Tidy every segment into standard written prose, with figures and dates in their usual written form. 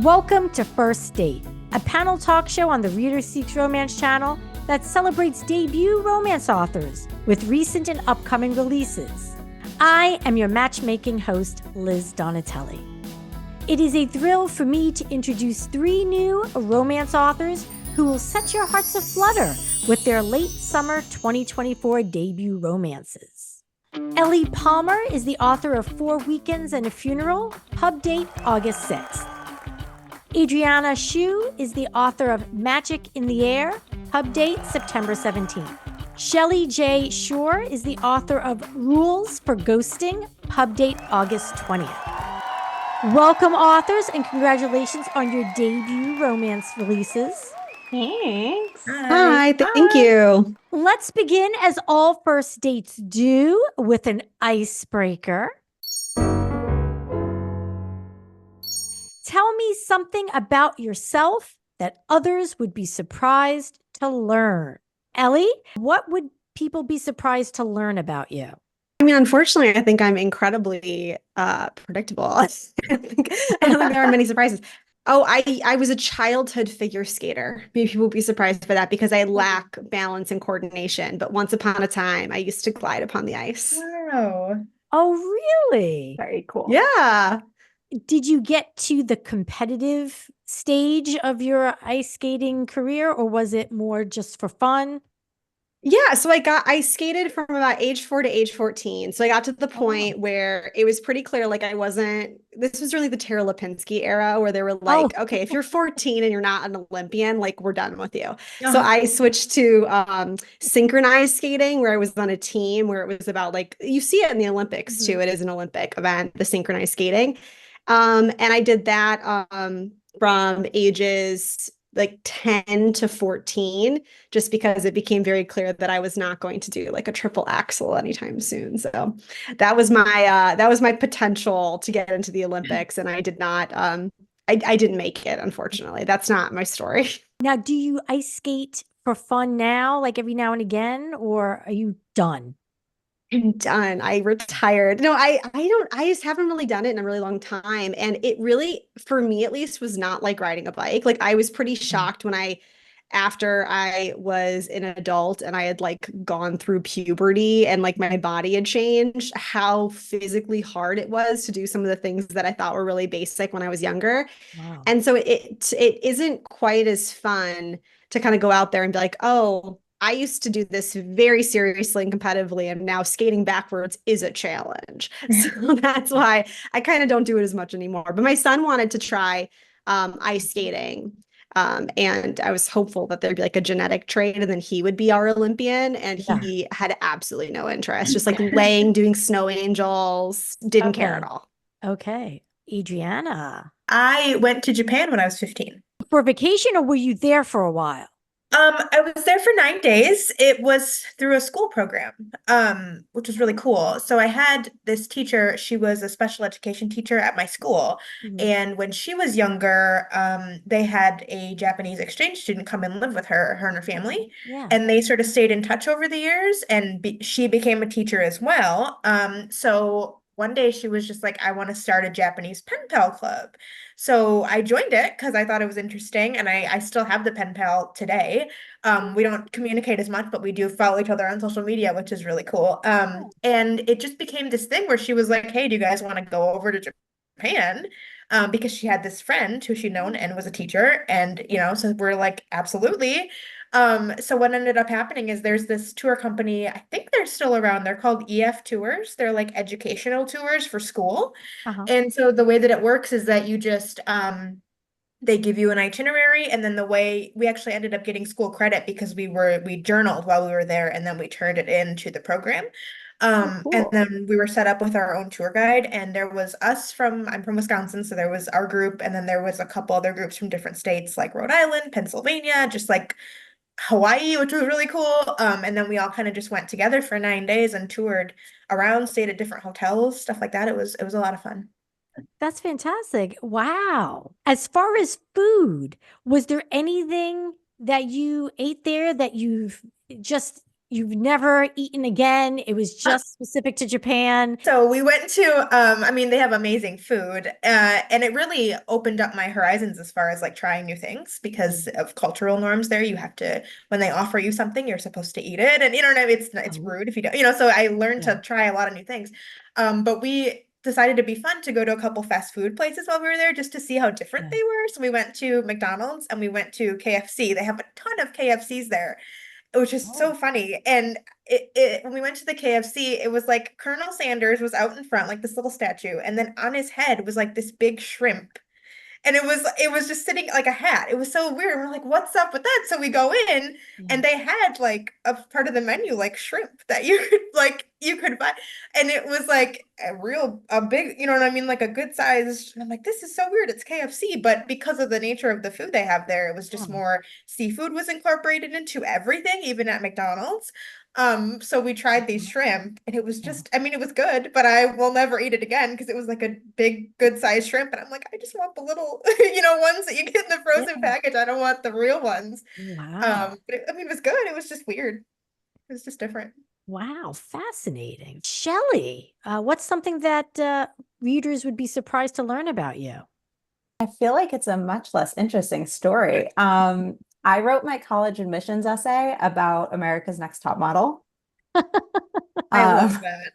Welcome to First Date, a panel talk show on the Reader Seeks Romance channel that celebrates debut romance authors with recent and upcoming releases. I am your matchmaking host, Liz Donatelli. It is a thrill for me to introduce 3 new romance authors who will set your hearts aflutter with their late summer 2024 debut romances. Ellie Palmer is the author of 4 Weekends and a Funeral, pub date August 6th. Adrianna Schuh is the author of Magic in the Air, pub date September 17th. Shelly J. Shore is the author of Rules for Ghosting, pub date August 20th. Welcome, authors, and congratulations on your debut romance releases. Thanks. Hi, thank you. Let's begin, as all first dates do, with an icebreaker. Tell me something about yourself that others would be surprised to learn. Ellie, what would people be surprised to learn about you? I mean, unfortunately, I think I'm incredibly predictable. I don't think there are many surprises. Oh, I was a childhood figure skater. Maybe people will be surprised by that because I lack balance and coordination. But once upon a time, I used to glide upon the ice. Wow. Oh, really? Very cool. Yeah. Did you get to the competitive stage of your ice skating career, or was it more just for fun? Yeah, so I skated from about age 4 to age 14. So I got to the point where it was pretty clear, like this was really the Tara Lipinski era where they were like, okay, if you're 14 and you're not an Olympian, like we're done with you. So I switched to synchronized skating where I was on a team where it was about like, you see it in the Olympics too. It is an Olympic event, the synchronized skating. And I did that from ages like 10 to 14, just because it became very clear that I was not going to do like a triple axel anytime soon. So that was my potential to get into the Olympics. And I did not, I didn't make it, unfortunately. That's not my story. Now, do you ice skate for fun now, like every now and again, or are you done? I'm done. I retired. No, I just haven't really done it in a really long time. And it really, for me at least, was not like riding a bike. Like I was pretty shocked after I was an adult and I had like gone through puberty and like my body had changed, how physically hard it was to do some of the things that I thought were really basic when I was younger. Wow. And so it isn't quite as fun to kind of go out there and be like, oh, I used to do this very seriously and competitively, and now skating backwards is a challenge. So that's why I kind of don't do it as much anymore. But my son wanted to try ice skating. And I was hopeful that there'd be like a genetic trait and then he would be our Olympian. And he had absolutely no interest, just like doing snow angels, didn't care at all. Okay. Adrianna. I went to Japan when I was 15. For vacation, or were you there for a while? I was there for 9 days. It was through a school program, which was really cool. So I had this teacher, she was a special education teacher at my school. And when she was younger, they had a Japanese exchange student come and live with her and her family. Yeah. And they sort of stayed in touch over the years, and she became a teacher as well. So one day she was just like, I want to start a Japanese pen pal club. So I joined it because I thought it was interesting, and I still have the pen pal today. We don't communicate as much, but we do follow each other on social media, which is really cool. And it just became this thing where she was like, hey, do you guys want to go over to Japan? Because she had this friend who she'd known and was a teacher. And, so we're like, absolutely. So what ended up happening is there's this tour company, I think they're still around. They're called EF Tours. They're like educational tours for school. And so the way that it works is that you just, they give you an itinerary, and then the way we actually ended up getting school credit because we journaled while we were there, and then we turned it into the program. And then we were set up with our own tour guide, and there was I'm from Wisconsin, so there was our group, and then there was a couple other groups from different states like Rhode Island, Pennsylvania, just like Hawaii, which was really cool. And then we all kind of just went together for 9 days and toured around, stayed at different hotels, stuff like that. It was a lot of fun. That's fantastic. Wow. As far as food, was there anything that you ate there that you've just, you've never eaten again? It was just specific to Japan. So we went to, I mean, they have amazing food, and it really opened up my horizons as far as like trying new things because of cultural norms there. You have to, when they offer you something, you're supposed to eat it. And you know what I mean? It's rude if you don't, so I learned to try a lot of new things. But we decided to be fun to go to a couple fast food places while we were there just to see how different they were. So we went to McDonald's and we went to KFC. They have a ton of KFCs there, which is so funny. And when we went to the KFC, it was like Colonel Sanders was out in front, like this little statue, and then on his head was like this big shrimp. And it was just sitting like a hat. It was so weird. We're like, what's up with that? So we go in and they had like a part of the menu, like shrimp that you could buy. And it was like a big, you know what I mean? Like a good size. And I'm like, this is so weird. It's KFC. But because of the nature of the food they have there, it was just more seafood was incorporated into everything, even at McDonald's. So we tried these shrimp and it was just, I mean, it was good, but I will never eat it again because it was like a big, good sized shrimp. And I'm like, I just want the little, ones that you get in the frozen package. I don't want the real ones. Wow. But it was good. It was just weird. It was just different. Wow. Fascinating. Shelly, what's something that readers would be surprised to learn about you? I feel like it's a much less interesting story. I wrote my college admissions essay about America's Next Top Model. I love that.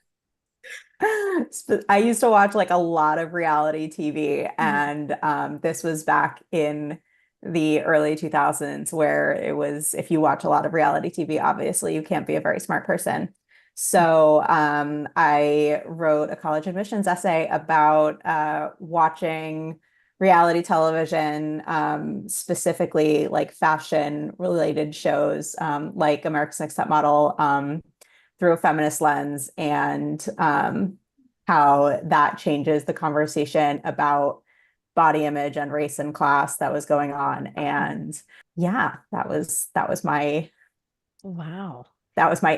I used to watch like a lot of reality TV, and this was back in the early 2000s where it was, if you watch a lot of reality TV, obviously you can't be a very smart person. So I wrote a college admissions essay about watching reality television, specifically like fashion related shows, like America's Next Top Model, through a feminist lens, and how that changes the conversation about body image and race and class that was going on. And yeah, that was my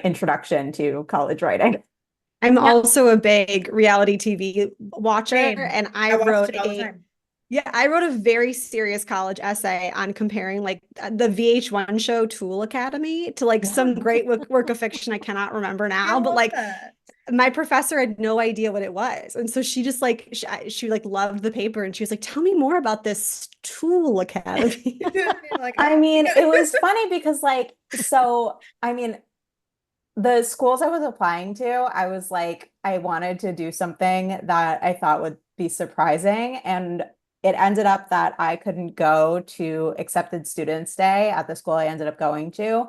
introduction to college writing. I'm also a big reality TV watcher, and I wrote it all the time. Yeah, I wrote a very serious college essay on comparing like the VH1 show Tool Academy to like some great work of fiction I cannot remember now, but like my professor had no idea what it was. And so she just like, she like loved the paper and she was like, tell me more about this Tool Academy. I mean, it was funny because like, so, I mean, the schools I was applying to, I was like, I wanted to do something that I thought would be surprising. And it ended up that I couldn't go to accepted students day at the school I ended up going to,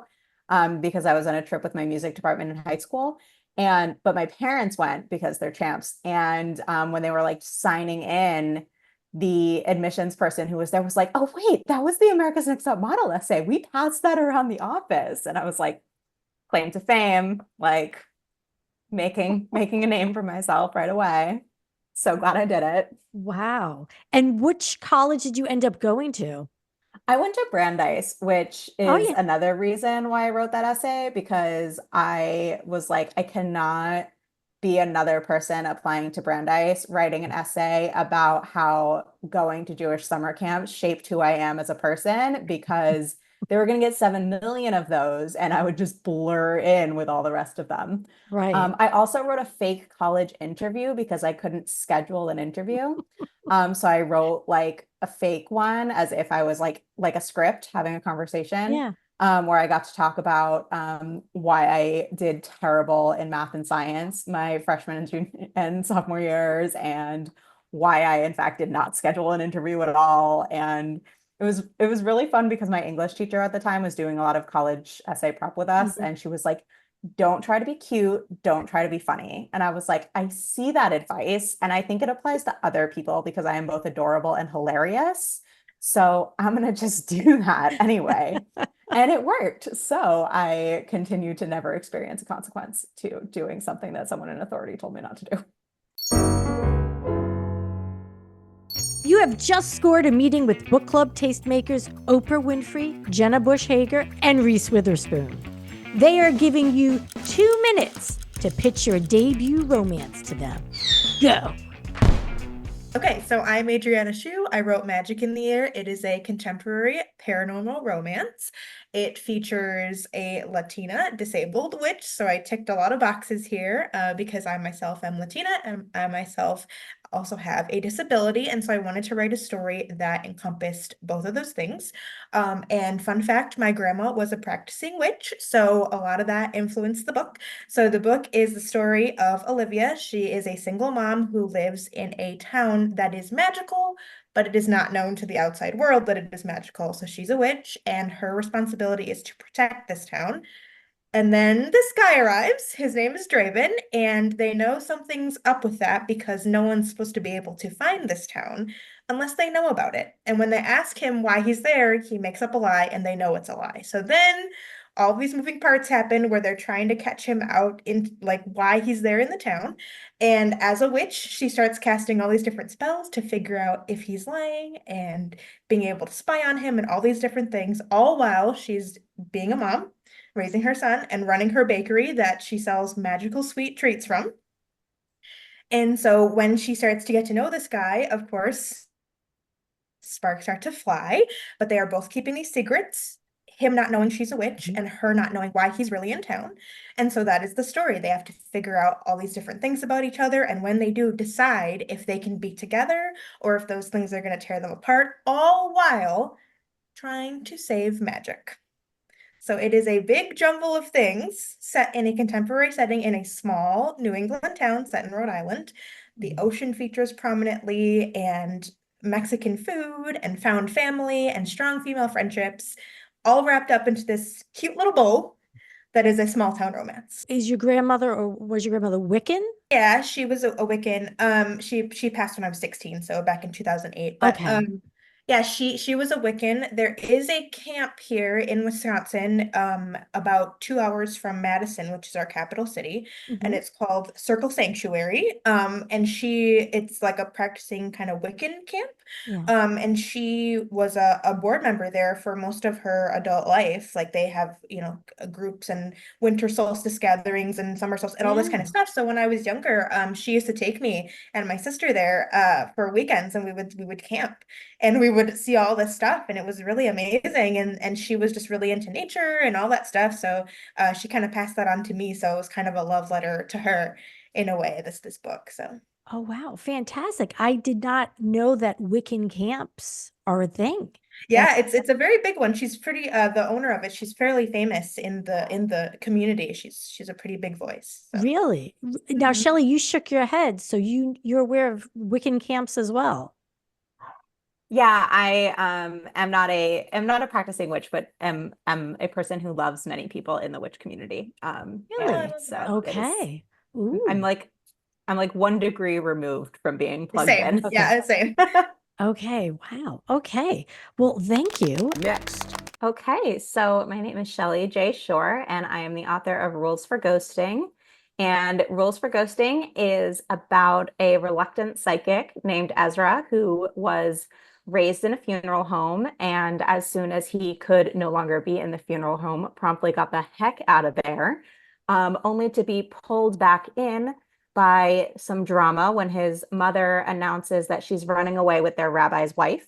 because I was on a trip with my music department in high school. But my parents went because they're champs. And when they were like signing in, the admissions person who was there was like, oh, wait, that was the America's Next Top Model essay. We passed that around the office. And I was like, claim to fame, like making a name for myself right away. So glad I did it. Wow. And which college did you end up going to? I went to Brandeis, which is another reason why I wrote that essay, because I was like, I cannot be another person applying to Brandeis writing an essay about how going to Jewish summer camp shaped who I am as a person, because they were going to get 7 million of those and I would just blur in with all the rest of them. Right. I also wrote a fake college interview because I couldn't schedule an interview. So I wrote like a fake one as if I was like a script having a conversation, where I got to talk about why I did terrible in math and science my freshman and junior and sophomore years, and why I in fact did not schedule an interview at all. And it was really fun because my English teacher at the time was doing a lot of college essay prep with us. And she was like, don't try to be cute. Don't try to be funny. And I was like, I see that advice. And I think it applies to other people because I am both adorable and hilarious. So I'm going to just do that anyway. And it worked. So I continue to never experience a consequence to doing something that someone in authority told me not to do. You have just scored a meeting with book club tastemakers Oprah Winfrey, Jenna Bush Hager, and Reese Witherspoon. They are giving you 2 minutes to pitch your debut romance to them. Go. Okay, so I'm Adrianna Schuh. I wrote Magic in the Air. It is a contemporary paranormal romance. It features a Latina disabled witch. So I ticked a lot of boxes here because I myself am Latina and I myself also have a disability. And so I wanted to write a story that encompassed both of those things. And fun fact, my grandma was a practicing witch. So a lot of that influenced the book. So the book is the story of Olivia. She is a single mom who lives in a town that is magical, but it is not known to the outside world that it is magical. So she's a witch, and her responsibility is to protect this town. And then this guy arrives. His name is Draven, and they know something's up with that because no one's supposed to be able to find this town unless they know about it. And when they ask him why he's there, he makes up a lie and they know it's a lie. So then all these moving parts happen where they're trying to catch him out in like why he's there in the town. And as a witch, she starts casting all these different spells to figure out if he's lying and being able to spy on him and all these different things, all while she's being a mom, raising her son, and running her bakery that she sells magical sweet treats from. And so when she starts to get to know this guy, of course, sparks start to fly, but they are both keeping these secrets. Him not knowing she's a witch and her not knowing why he's really in town. And so that is the story. They have to figure out all these different things about each other. And when they do, decide if they can be together or if those things are going to tear them apart, all while trying to save magic. So it is a big jumble of things set in a contemporary setting in a small New England town set in Rhode Island. The ocean features prominently, and Mexican food, and found family, and strong female friendships, all wrapped up into this cute little bow that is a small town romance. Is your grandmother, or was your grandmother Wiccan? Yeah, she was a Wiccan. She passed when I was 16, so back in 2008. But Okay. yeah, she was a Wiccan. There is a camp here in Wisconsin, about 2 hours from Madison, which is our capital city, and it's called Circle Sanctuary. And it's like a practicing kind of Wiccan camp. Yeah. And she was a board member there for most of her adult life. Like they have, groups and winter solstice gatherings and summer solstice and all this kind of stuff. So when I was younger, she used to take me and my sister there for weekends, and we would camp and we would see all this stuff, and it was really amazing. And she was just really into nature and all that stuff. So she kind of passed that on to me. So it was kind of a love letter to her in a way, this book. So Oh, wow. Fantastic. I did not know that Wiccan camps are a thing. yeah, it's a very big one. She's pretty the owner of it. She's fairly famous in the community. She's a pretty big voice. So. Really? Now, Mhm. Shelly, you shook your head, so you're aware of Wiccan camps as well. Yeah, I am not a practicing witch, but am a person who loves many people in the witch community. Really? And so Okay. I'm Ooh. like 1 degree removed from being plugged Same. in. Yeah, same. Okay. Wow. Okay. Well, thank you. Next. Okay, so my name is Shelly J. Shore, and I am the author of Rules for Ghosting. And Rules for Ghosting is about a reluctant psychic named Ezra who was raised in a funeral home, and as soon as he could no longer be in the funeral home, promptly got the heck out of there, only to be pulled back in by some drama when his mother announces that she's running away with their rabbi's wife.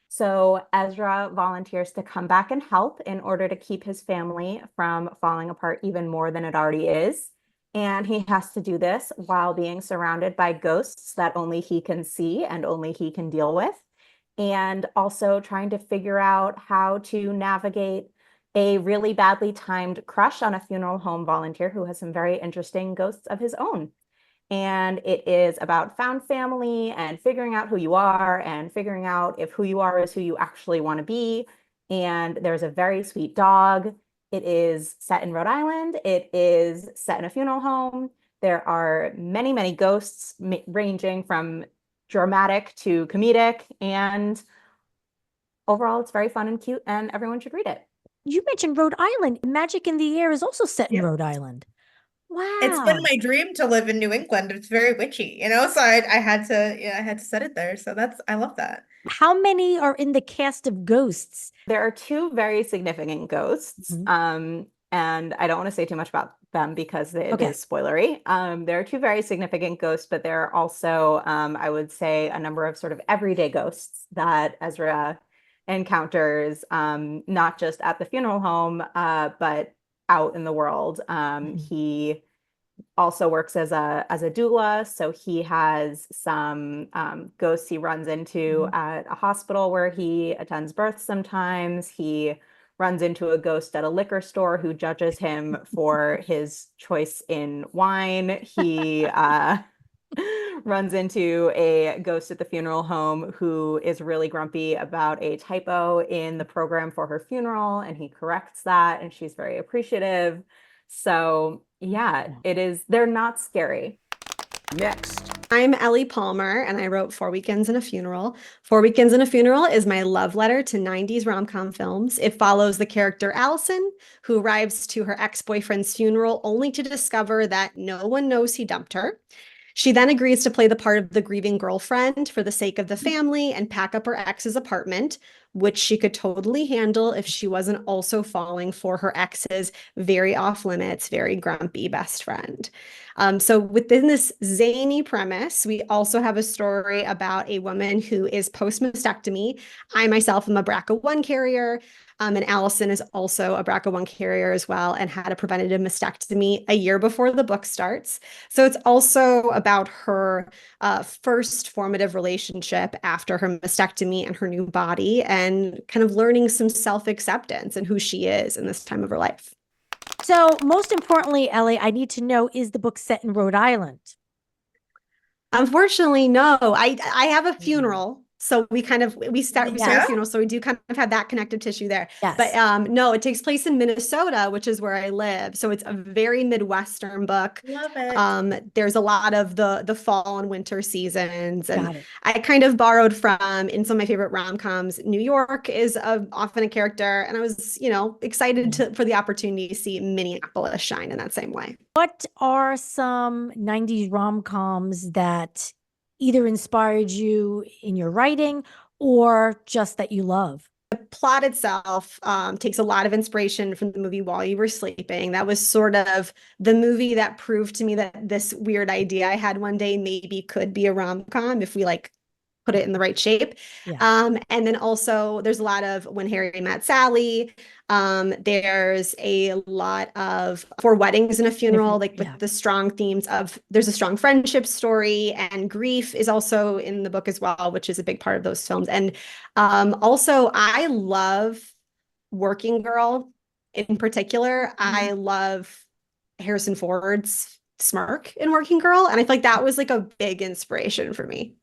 So Ezra volunteers to come back and help in order to keep his family from falling apart even more than it already is. And he has to do this while being surrounded by ghosts that only he can see and only he can deal with. And also trying to figure out how to navigate a really badly timed crush on a funeral home volunteer who has some very interesting ghosts of his own. And it is about found family and figuring out who you are and figuring out if who you are is who you actually want to be. And there's a very sweet dog. It is set in Rhode Island. It is set in a funeral home. There are many, many ghosts ranging from dramatic to comedic. And overall, it's very fun and cute, and everyone should read it. You mentioned Rhode Island. Magic in the Air is also set in Yep. Rhode Island. Wow. It's been my dream to live in New England. It's very witchy, so I had to set it there. So I love that. How many are in the cast of ghosts? There are two very significant ghosts. And I don't want to say too much about them because it Okay. is spoilery. There are two very significant ghosts, but there are also, I would say, a number of sort of everyday ghosts that Ezra encounters, not just at the funeral home, but out in the world. He also works as a doula, so he has some ghosts he runs into at a hospital where he attends births sometimes. He runs into a ghost at a liquor store who judges him for his choice in wine. He runs into a ghost at the funeral home who is really grumpy about a typo in the program for her funeral, and he corrects that, and she's very appreciative. So yeah, they're not scary. Next. I'm Ellie Palmer, and I wrote 4 Weekends and a Funeral. 4 Weekends and a Funeral is my love letter to 90s rom-com films. It follows the character Allison, who arrives to her ex-boyfriend's funeral only to discover that no one knows he dumped her. She then agrees to play the part of the grieving girlfriend for the sake of the family and pack up her ex's apartment, which she could totally handle if she wasn't also falling for her ex's very off-limits, very grumpy best friend. So within this zany premise, we also have a story about a woman who is post-mastectomy. I myself am a BRCA1 carrier, and Allison is also a BRCA1 carrier as well and had a preventative mastectomy a year before the book starts. So it's also about her first formative relationship after her mastectomy and her new body, and kind of learning some self-acceptance and who she is in this time of her life. So most importantly, Ellie, I need to know, is the book set in Rhode Island? Unfortunately, no. I have a funeral. So we start a funeral. So we do kind of have that connective tissue there. Yes. But no, it takes place in Minnesota, which is where I live. So it's a very Midwestern book. Love it. There's a lot of the fall and winter seasons. And Got it. I kind of borrowed from, in some of my favorite rom-coms, New York is often a character. And I was, excited for the opportunity to see Minneapolis shine in that same way. What are some 90s rom-coms that either inspired you in your writing or just that you love? The plot itself takes a lot of inspiration from the movie While You Were Sleeping. That was sort of the movie that proved to me that this weird idea I had one day maybe could be a rom-com if we put it in the right shape. Yeah. And then also there's a lot of When Harry Met Sally. There's a lot of For Weddings and a Funeral, with the strong themes of, there's a strong friendship story, and grief is also in the book as well, which is a big part of those films. And also I love Working Girl in particular. I love Harrison Ford's smirk in Working Girl. And I feel like that was a big inspiration for me.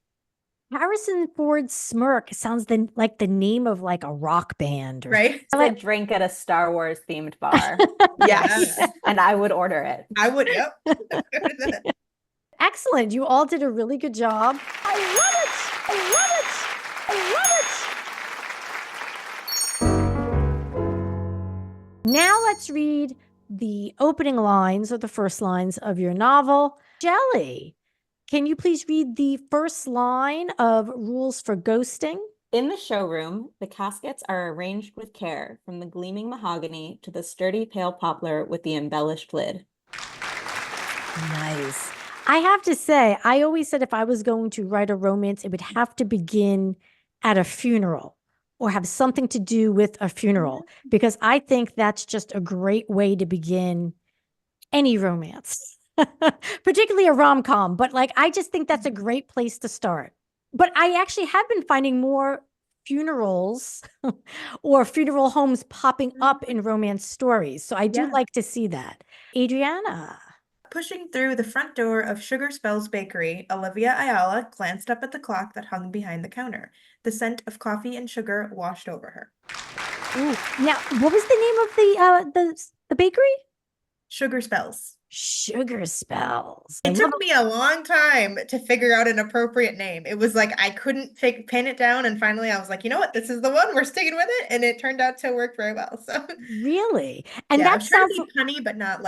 Harrison Ford's smirk sounds like the name of a rock band. Right? It's a drink at a Star Wars themed bar. Yes. And I would order it. I would, yep. Excellent. You all did a really good job. I love it. I love it. I love it. Now let's read the opening lines or the first lines of your novel. Shelly, can you please read the first line of Rules for Ghosting? In the showroom, the caskets are arranged with care, from the gleaming mahogany to the sturdy pale poplar with the embellished lid. Nice. I have to say, I always said if I was going to write a romance, it would have to begin at a funeral or have something to do with a funeral, because I think that's just a great way to begin any romance. Particularly a rom-com, but I just think that's a great place to start. But I actually have been finding more funerals or funeral homes popping up in romance stories. So I do like to see that. Adrianna. Pushing through the front door of Sugar Spells Bakery, Olivia Ayala glanced up at the clock that hung behind the counter. The scent of coffee and sugar washed over her. Ooh. Now, what was the name of the bakery? Sugar Spells. Sugar Spells. It took me a long time to figure out an appropriate name. It was I couldn't pin it down, and finally I was like, you know what, this is the one, we're sticking with it, and it turned out to work very well. So really, and yeah, that sounds funny, but not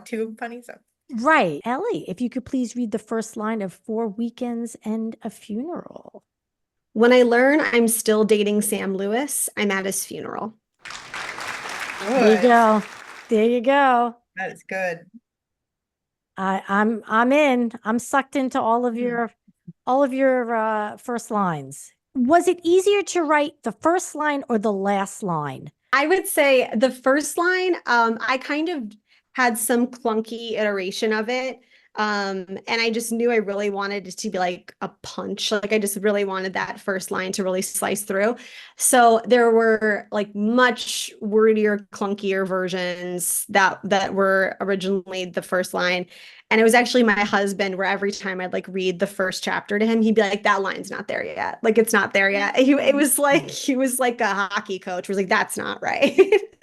too funny. So right, Ellie, if you could please read the first line of 4 Weekends and a Funeral. When I learn I'm still dating Sam Lewis, I'm at his funeral. There you go. There you go. That is good. I'm in. I'm sucked into all of your first lines. Was it easier to write the first line or the last line? I would say the first line, I kind of had some clunky iteration of it. And I just knew I really wanted it to be like a punch. Like I just really wanted that first line to really slice through. So there were like much wordier, clunkier versions that were originally the first line. And it was actually my husband where every time I'd like read the first chapter to him, he'd be like, that line's not there yet. Like it's not there yet. It was like he was like a hockey coach, was like, that's not right.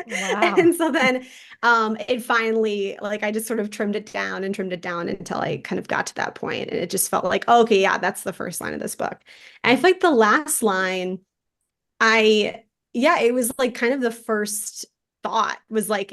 Wow. And so then it finally, like I just sort of trimmed it down until I kind of got to that point. And it just felt like, oh, okay, yeah, that's the first line of this book. And I feel like the last line, it was like kind of the first thought was like,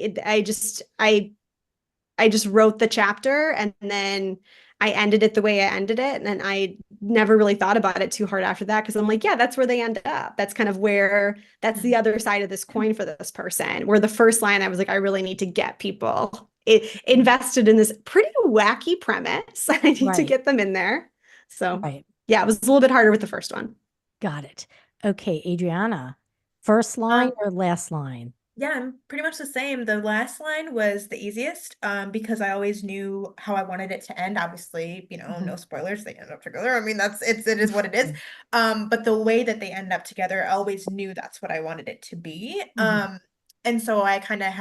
I just wrote the chapter and then I ended it the way I ended it. And then I never really thought about it too hard after that because I'm like, yeah, that's where they end up. That's kind of where that's the other side of this coin for this person. Where the first line, I was like, I really need to get people invested in this pretty wacky premise. I need to get them in there. So yeah, it was a little bit harder with the first one. Got it. Okay, Adrianna, first line or last line? Yeah, I'm pretty much the same. The last line was the easiest because I always knew how I wanted it to end. Obviously, no spoilers, they end up together. I mean, it is what it is. But the way that they end up together, I always knew that's what I wanted it to be. And so I kind of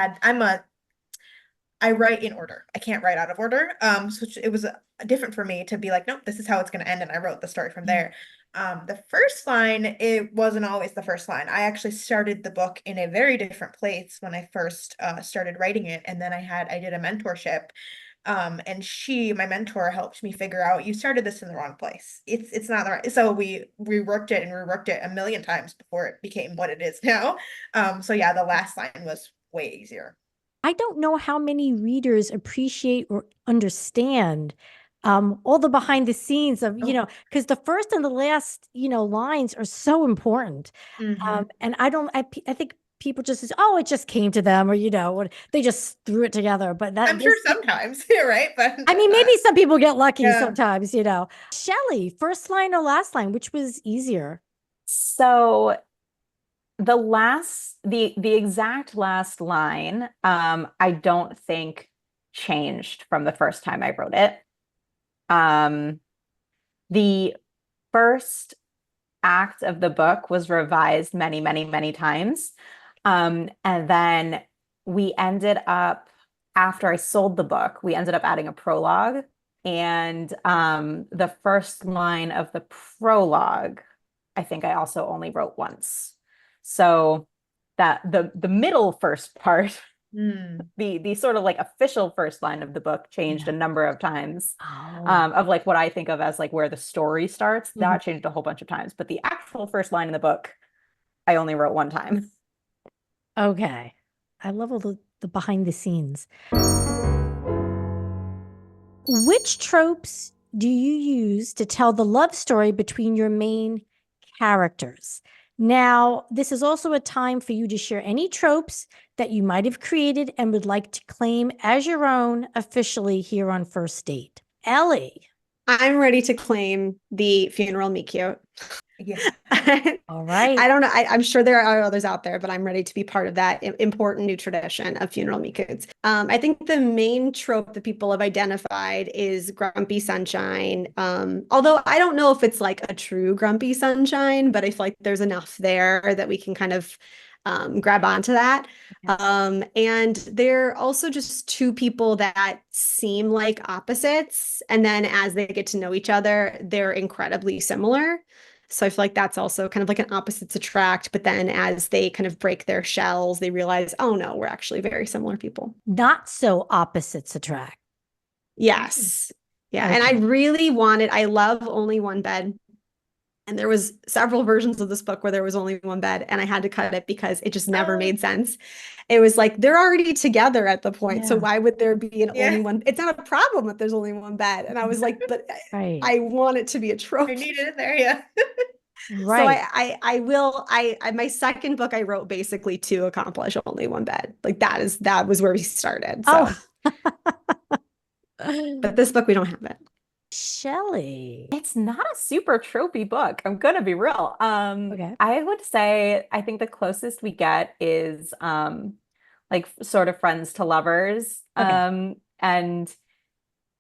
I write in order. I can't write out of order. So it was different for me to be like, nope, this is how it's going to end. And I wrote the story from there. The first line, it wasn't always the first line. I actually started the book in a very different place when I first started writing it. And then I did a mentorship. And my mentor helped me figure out, you started this in the wrong place. It's not the right. So we reworked it and reworked it a million times before it became what it is now. So yeah, the last line was way easier. I don't know how many readers appreciate or understand all the behind the scenes of, because the first and the last, lines are so important. And I think people just say, oh, it just came to them or, they just threw it together. But I'm sure sometimes, right? But I mean, maybe some people get lucky sometimes, Shelly, first line or last line, which was easier? So the exact last line, I don't think changed from the first time I wrote it. The first act of the book was revised many, many, many times. And then we ended up, after I sold the book, we ended up adding a prologue. And the first line of the prologue, I think I also only wrote once. So that the middle first part, the sort of like official first line of the book changed a number of times. Of like what I think of as like where the story starts, that changed a whole bunch of times. But the actual first line in the book, I only wrote one time. Okay. I love all the behind the scenes. Which tropes do you use to tell the love story between your main characters? Now, this is also a time for you to share any tropes that you might have created and would like to claim as your own officially here on First Date. Ellie. I'm ready to claim the funeral meet cute. Yeah. All right. I don't know. I'm sure there are others out there, but I'm ready to be part of that important new tradition of funeral meet cutes. I think the main trope that people have identified is grumpy sunshine. Although I don't know if it's like a true grumpy sunshine, but I feel like there's enough there that we can kind of grab onto that. And they're also just two people that seem like opposites. And then as they get to know each other, they're incredibly similar. So I feel like that's also kind of like an opposites attract. But then as they kind of break their shells, they realize, oh no, we're actually very similar people. Not so opposites attract. Yes. Yeah. Okay. And I love Only One Bed. And there was several versions of this book where there was only one bed and I had to cut it because it just never made sense. It was like, they're already together at the point. So why would there be only one? It's not a problem if there's only one bed. And I was like, but I want it to be a trope. I need it in there. Yeah. Right. So my second book I wrote basically to accomplish only one bed. Like that was where we started. So. But this book, we don't have it. Shelly. It's not a super tropey book. I'm gonna be real. Okay. I would say I think the closest we get is like sort of friends to lovers. Okay. And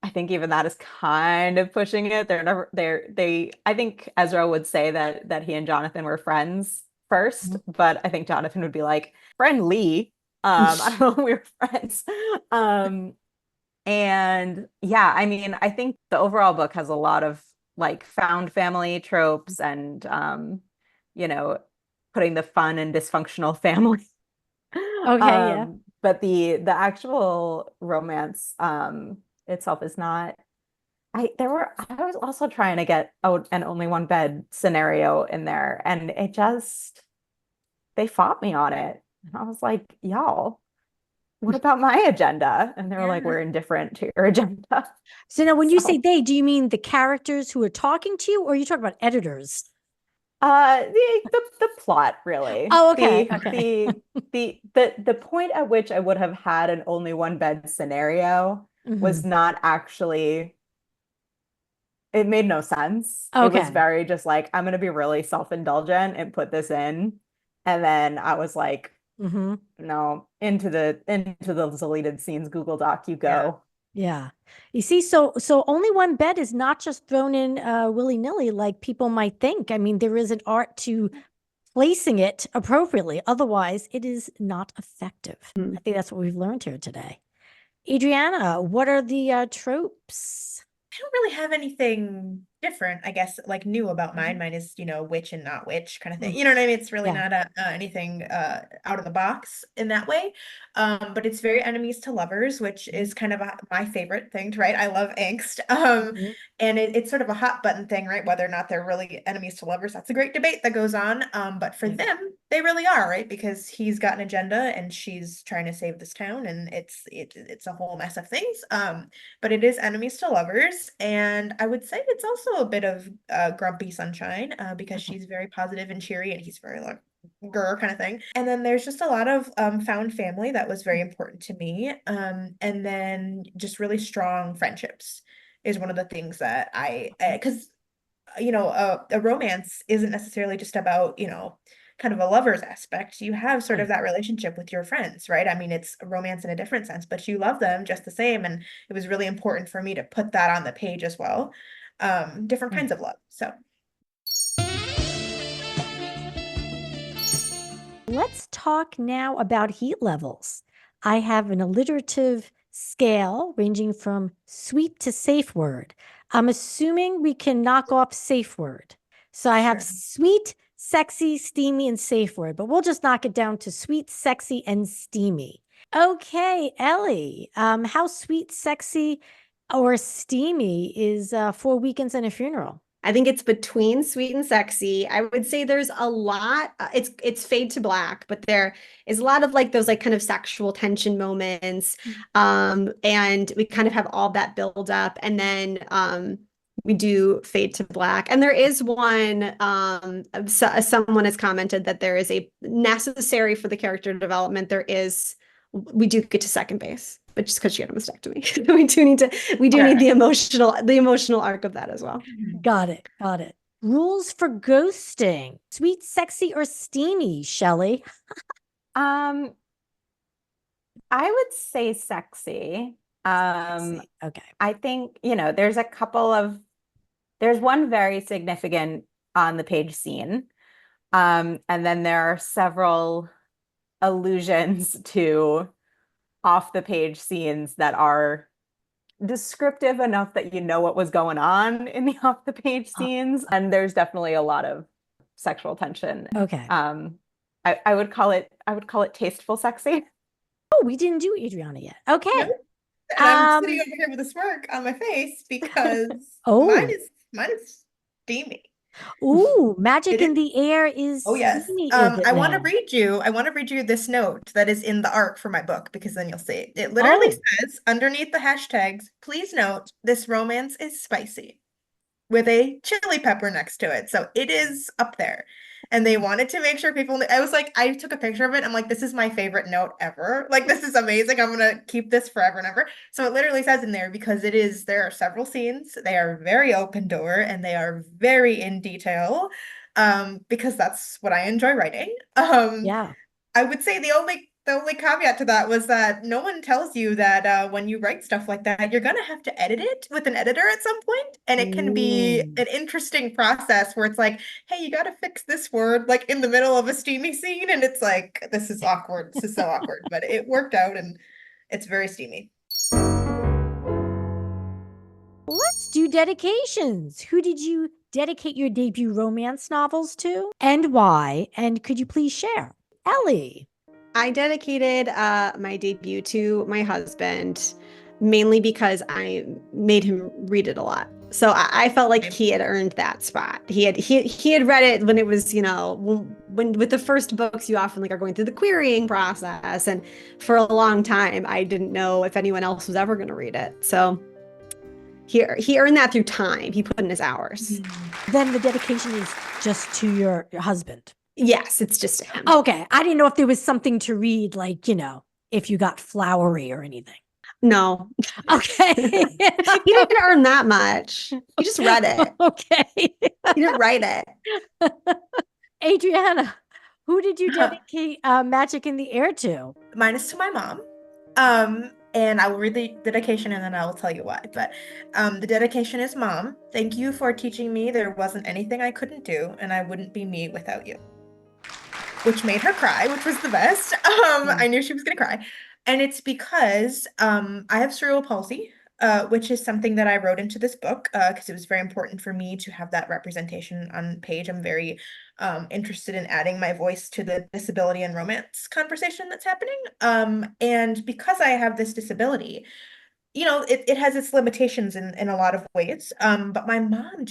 I think even that is kind of pushing it. They're never they I think Ezra would say that he and Jonathan were friends first, but I think Jonathan would be like, friendly. I don't know, we were friends. And yeah, I mean, I think the overall book has a lot of like found family tropes and you know, putting the fun and dysfunctional family. Okay, yeah. But the actual romance itself is not. I was also trying to get an only one bed scenario in there, and it just they fought me on it. And I was like, y'all, what about my agenda? And they were like, we're indifferent to your agenda. So now when you say they, do you mean the characters who are talking to you, or are you talking about editors? The plot really. Oh, okay. Okay. The point at which I would have had an only one bed scenario was not actually, it made no sense. It was Okay. very just like, I'm gonna be really self-indulgent and put this in. And then I was like, no, into the deleted scenes Google Doc you go. Yeah. You see, so only one bed is not just thrown in willy-nilly like people might think. I mean, there is an art to placing it appropriately. Otherwise, it is not effective. I think that's what we've learned here today. Adrianna, what are the tropes? I don't really have anything different, I guess, like new about mine. Mine is, witch and not witch kind of thing. You know what I mean? It's really not anything out of the box in that way. But it's very enemies to lovers, which is kind of my favorite thing to write. I love angst. And it's sort of a hot button thing, right? Whether or not they're really enemies to lovers. That's a great debate that goes on. But for them, they really are, right? Because he's got an agenda and she's trying to save this town, and it's a whole mess of things. But it is enemies to lovers, and I would say it's also a bit of grumpy sunshine because she's very positive and cheery, and he's very like grr kind of thing. And then there's just a lot of found family that was very important to me, and then just really strong friendships is one of the things that because a romance isn't necessarily just about kind of a lover's aspect. You have sort of that relationship with your friends, right? I mean, it's a romance in a different sense, but you love them just the same. And it was really important for me to put that on the page as well. Different kinds of love. So let's talk now about heat levels. I have an alliterative scale ranging from sweet to safe word. I'm assuming we can knock off safe word. So I have sweet, sexy, steamy, and safe word, but we'll just knock it down to sweet, sexy, and steamy. Okay, Ellie, how sweet, sexy, or steamy is 4 Weekends and a Funeral? I think it's between sweet and sexy. I would say there's a lot. It's fade to black, but there is a lot of like those like kind of sexual tension moments, and we kind of have all that build up, and then we do fade to black. And there is one. Someone has commented that there is a necessary for the character development. We do get to second base, but just because she had a mastectomy, we do need the emotional arc of that as well. Got it. Rules for ghosting: sweet, sexy, or steamy, Shelly? I would say sexy. Okay. I think, there's one very significant on the page scene. And then there are several allusions to off the page scenes that are descriptive enough that you know what was going on in the off the page scenes. And there's definitely a lot of sexual tension. Okay. I would call it tasteful sexy. Oh, we didn't do Adrianna yet. Okay. And I'm sitting over here with a smirk on my face because mine is steamy. Ooh, magic in the air is yes. steamy, I want to read you this note that is in the arc for my book, because then you'll see it. It literally says underneath the hashtags, please note this romance is spicy, with a chili pepper next to it. So it is up there. and they wanted to make sure people knew. I was like, I took a picture of it. I'm like, this is my favorite note ever. Like, this is amazing. I'm gonna keep this forever and ever. So it literally says in there, because there are several scenes. They are very open door and they are very in detail. Because that's what I enjoy writing. Yeah. I would say the only caveat to that was that no one tells you that when you write stuff like that, you're gonna have to edit it with an editor at some point, and it can be an interesting process where it's like, hey, you gotta fix this word like in the middle of a steamy scene, and it's like, this is awkward. This is so awkward, but it worked out, and it's very steamy. Let's do dedications. Who did you dedicate your debut romance novels to, and why? And could you please share? Ellie. I dedicated my debut to my husband, mainly because I made him read it a lot. So I felt like he had earned that spot. He had read it when it was, when with the first books, you often are going through the querying process. And for a long time, I didn't know if anyone else was ever going to read it. So he earned that through time. He put in his hours. Then the dedication is just to your husband. Yes, it's just to him. Okay. I didn't know if there was something to read, like, if you got flowery or anything. No. Okay. He didn't earn that much. He just read it. Okay. He didn't write it. Adrianna, who did you dedicate Magic in the Air to? Mine is to my mom. And I will read the dedication and then I will tell you why. But the dedication is, Mom, thank you for teaching me there wasn't anything I couldn't do and I wouldn't be me without you. Which made her cry, which was the best. I knew she was going to cry. And it's because I have cerebral palsy, which is something that I wrote into this book because it was very important for me to have that representation on page. I'm very interested in adding my voice to the disability and romance conversation that's happening. And because I have this disability, it has its limitations in a lot of ways. But my mom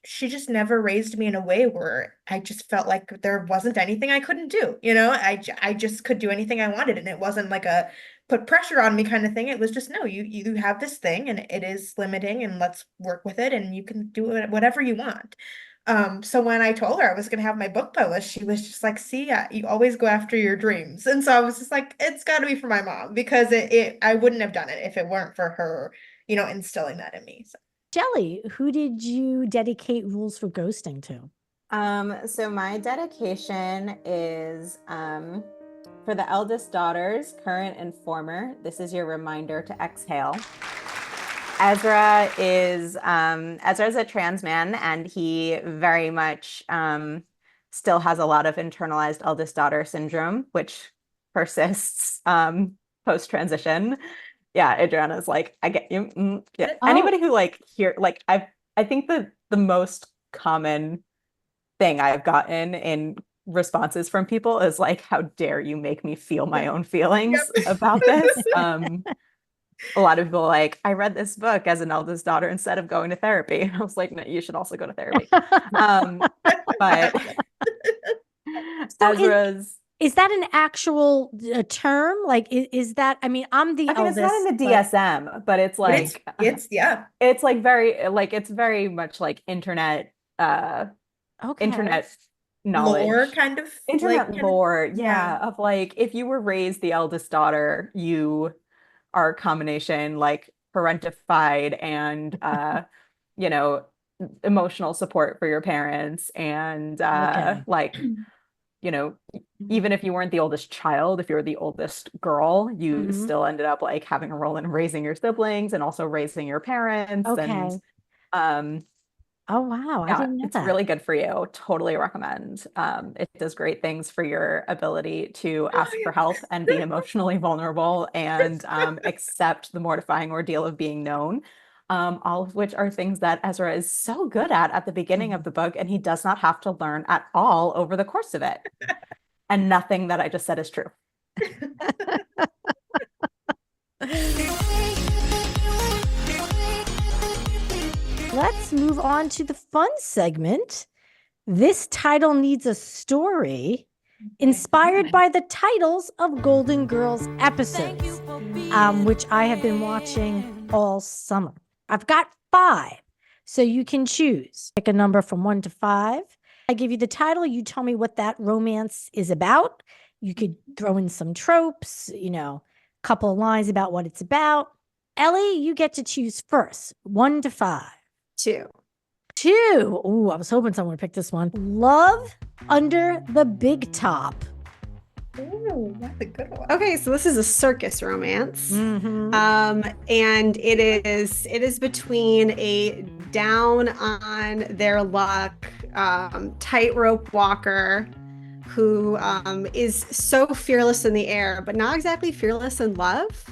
she just never raised me in a way where I just felt like there wasn't anything I couldn't do. I just could do anything I wanted. And it wasn't like a put pressure on me kind of thing. It was just, no, you have this thing and it is limiting and let's work with it and you can do whatever you want. So when I told her I was going to have my book published, she was just like, see, you always go after your dreams. And so I was just like, it's got to be for my mom because I wouldn't have done it if it weren't for her, instilling that in me. So. Shelly, who did you dedicate Rules for Ghosting to? So my dedication is for the eldest daughters, current and former. This is your reminder to exhale. Ezra is a trans man, and he very much still has a lot of internalized eldest daughter syndrome, which persists post-transition. Yeah, Adrianna's like, I get you. Yeah. Oh. Anybody who I think the most common thing I've gotten in responses from people is like, how dare you make me feel my own feelings about this? A lot of people are like, I read this book as an eldest daughter instead of going to therapy. And I was like, no, you should also go to therapy. But so Ezra's... Is that an actual term? Like, is that, I'm the eldest. It's not in the DSM, but it's like, it's like it's very much like internet, internet knowledge. Lore kind of. Internet lore, yeah. Of like, if you were raised the eldest daughter, you are a combination like parentified and emotional support for your parents and even if you weren't the oldest child, if you're the oldest girl, you still ended up like having a role in raising your siblings and also raising your parents. And oh wow, I didn't know it's that. really good for you. Totally recommend. It does great things for your ability to ask for help and be emotionally vulnerable and accept the mortifying ordeal of being known. All of which are things that Ezra is so good at the beginning of the book, and he does not have to learn at all over the course of it. And nothing that I just said is true. Let's move on to the fun segment. This title needs a story inspired by the titles of Golden Girls episodes, which I have been watching all summer. I've got 5, so you can choose. Pick a number from 1 to 5. I give you the title. You tell me what that romance is about. You could throw in some tropes, a couple of lines about what it's about. Ellie, you get to choose first. 1 to 5. 2. 2. Ooh, I was hoping someone would pick this one. Love Under the Big Top. Ooh, that's a good one. Okay, so this is a circus romance. Mm-hmm. And it is between a down on their luck tightrope walker who is so fearless in the air, but not exactly fearless in love.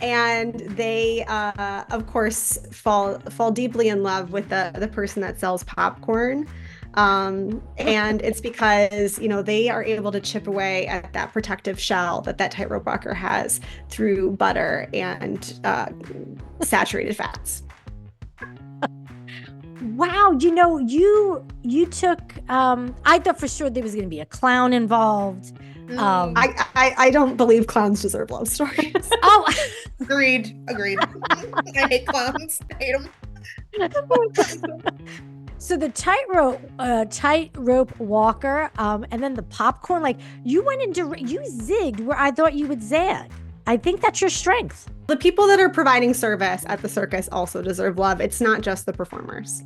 And they, of course, fall deeply in love with the person that sells popcorn. And it's because, they are able to chip away at that protective shell that tightrope walker has through butter and saturated fats. Wow, you took I thought for sure there was going to be a clown involved. I don't believe clowns deserve love stories. Oh, agreed. I hate clowns. I hate them. So the tightrope walker, and then the popcorn, like you zigged where I thought you would zag. I think that's your strength. The people that are providing service at the circus also deserve love. It's not just the performers.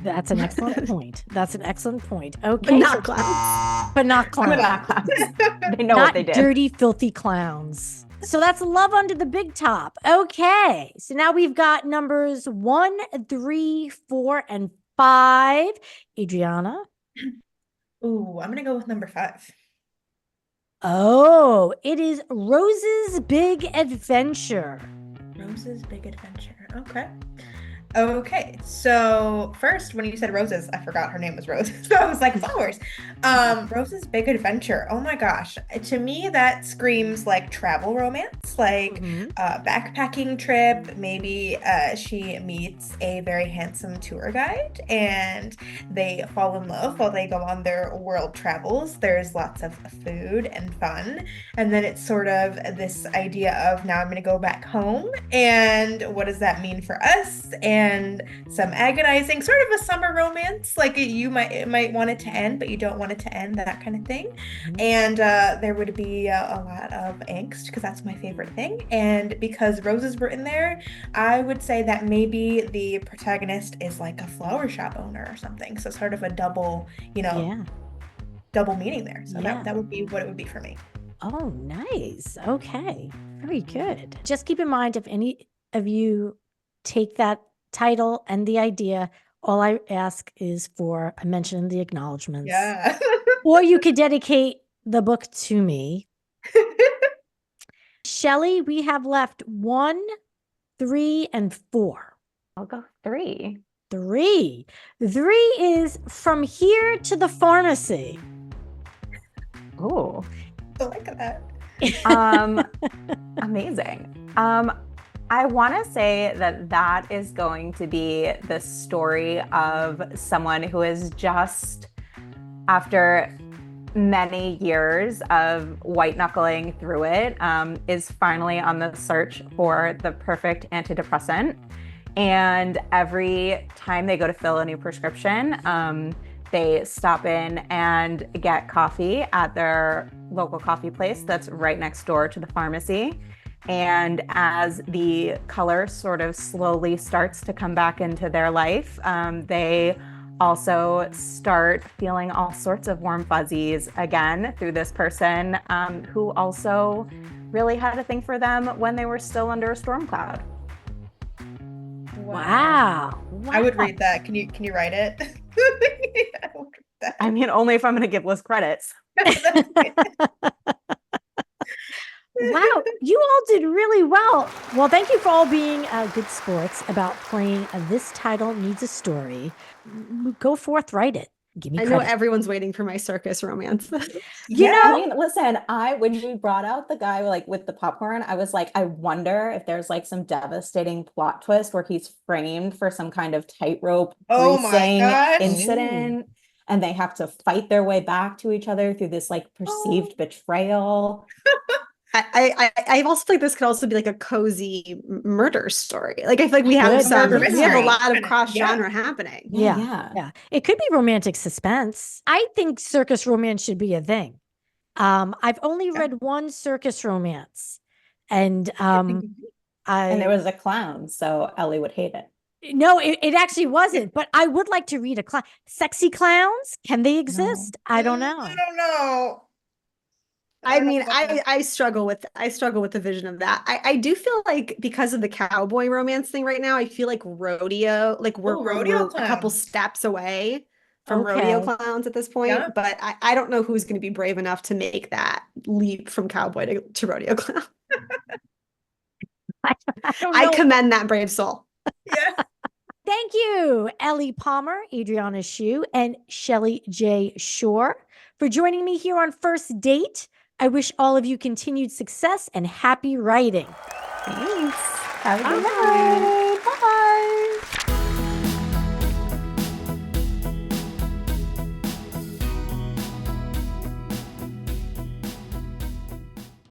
That's an excellent point. Okay. But not clowns. But not clowns. They know what they did. Dirty, filthy clowns. So that's Love Under the Big Top. Okay. So now we've got numbers 1, 3, 4, and 5. Adrianna? Ooh, I'm going to go with number 5. Oh, it is Rose's Big Adventure. Rose's Big Adventure. Okay, so first, when you said roses, I forgot her name was Rose. So I was like, flowers. Rose's Big Adventure. Oh my gosh. To me, that screams like travel romance, like a backpacking trip. Maybe she meets a very handsome tour guide and they fall in love while they go on their world travels. There's lots of food and fun. And then it's sort of this idea of now I'm going to go back home. And what does that mean for us? And some agonizing, sort of a summer romance, like you might want it to end, but you don't want it to end, that kind of thing. And there would be a lot of angst because that's my favorite thing. And because roses were in there, I would say that maybe the protagonist is like a flower shop owner or something. So sort of a double, double meaning there. So that would be what it would be for me. Oh, nice. Okay. Very good. Just keep in mind, if any of you take that title and the idea, all I ask is for a mention in the acknowledgements. Yeah. Or you could dedicate the book to me. Shelly, we have left 1, 3, and 4. I'll go 3. 3 is From Here to the Pharmacy. Ooh. I like that. Amazing. I want to say that is going to be the story of someone who is just, after many years of white knuckling through it, is finally on the search for the perfect antidepressant. And every time they go to fill a new prescription, they stop in and get coffee at their local coffee place that's right next door to the pharmacy. And as the color sort of slowly starts to come back into their life, they also start feeling all sorts of warm fuzzies again through this person who also really had a thing for them when they were still under a storm cloud. Wow. I would read that. Can you write it? I mean, only if I'm going to give Liz credits. Wow, you all did really well. Well, thank you for all being good sports about playing This Title Needs a Story. Go forth, write it. Give me credit. I know everyone's waiting for my circus romance. I mean, listen, when you brought out the guy like with the popcorn, I was like, I wonder if there's like some devastating plot twist where he's framed for some kind of tightrope incident. And they have to fight their way back to each other through this like perceived betrayal. I also think this could also be like a cozy murder story. Like I feel like we have Good. some, Murder we have a mystery. lot of Yeah. cross genre happening. Yeah. It could be romantic suspense. I think circus romance should be a thing. I've only read one circus romance, and And there was a clown, so Ellie would hate it. No, it actually wasn't. But I would like to read a clown. Sexy clowns? Can they exist? I don't know. I don't know. I mean, I struggle with the vision of that. I do feel like because of the cowboy romance thing right now, I feel like rodeo, like we're a couple steps away from rodeo clowns at this point. Yeah. But I don't know who's going to be brave enough to make that leap from cowboy to rodeo clown. I commend that brave soul. Yeah. Thank you, Ellie Palmer, Adrianna Schuh, and Shelly J. Shore for joining me here on First Date. I wish all of you continued success and happy writing. Thanks. Have a good Bye. night.